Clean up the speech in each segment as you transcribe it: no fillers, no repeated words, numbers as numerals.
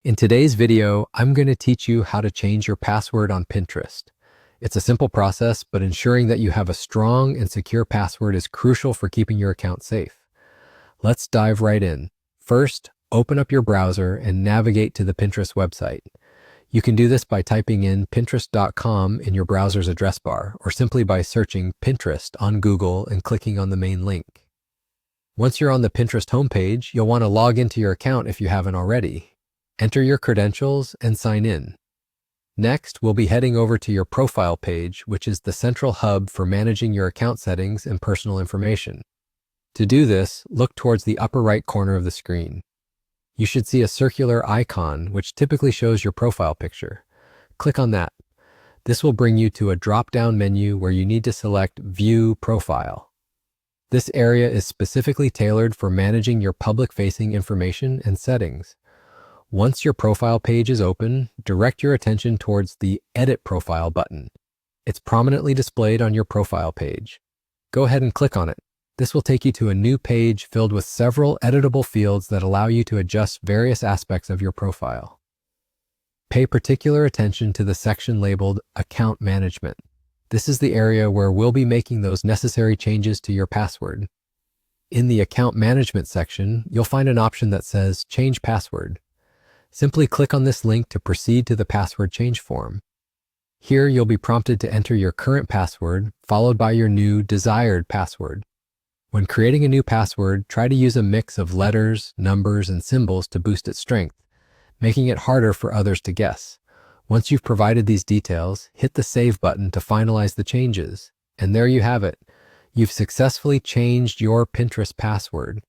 In today's video, I'm going to teach you how to change your password on Pinterest. It's a simple process, but ensuring that you have a strong and secure password is crucial for keeping your account safe. Let's dive right in. First, open up your browser and navigate to the Pinterest website. You can do this by typing in pinterest.com in your browser's address bar, or simply by searching Pinterest on Google and clicking on the main link. Once you're on the Pinterest homepage, you'll want to log into your account if you haven't already. Enter your credentials and sign in. Next, we'll be heading over to your profile page, which is the central hub for managing your account settings and personal information. To do this, look towards the upper right corner of the screen. You should see a circular icon, which typically shows your profile picture. Click on that. This will bring you to a drop-down menu where you need to select View Profile. This area is specifically tailored for managing your public-facing information and settings. Once your profile page is open, direct your attention towards the Edit Profile button. It's prominently displayed on your profile page. Go ahead and click on it. This will take you to a new page filled with several editable fields that allow you to adjust various aspects of your profile. Pay particular attention to the section labeled Account Management. This is the area where we'll be making those necessary changes to your password. In the Account Management section, you'll find an option that says Change Password. Simply click on this link to proceed to the password change form. Here you'll be prompted to enter your current password, followed by your new desired password. When creating a new password, try to use a mix of letters, numbers, and symbols to boost its strength, making it harder for others to guess. Once you've provided these details, hit the Save button to finalize the changes. And there you have it. You've successfully changed your Pinterest password.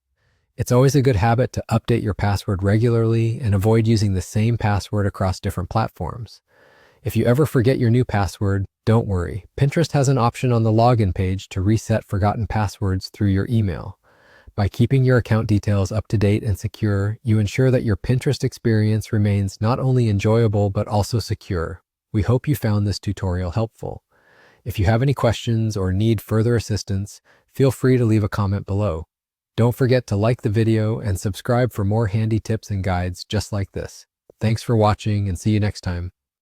It's always a good habit to update your password regularly and avoid using the same password across different platforms. If you ever forget your new password, don't worry. Pinterest has an option on the login page to reset forgotten passwords through your email. By keeping your account details up to date and secure, you ensure that your Pinterest experience remains not only enjoyable but also secure. We hope you found this tutorial helpful. If you have any questions or need further assistance, feel free to leave a comment below. Don't forget to like the video and subscribe for more handy tips and guides just like this. Thanks for watching and see you next time.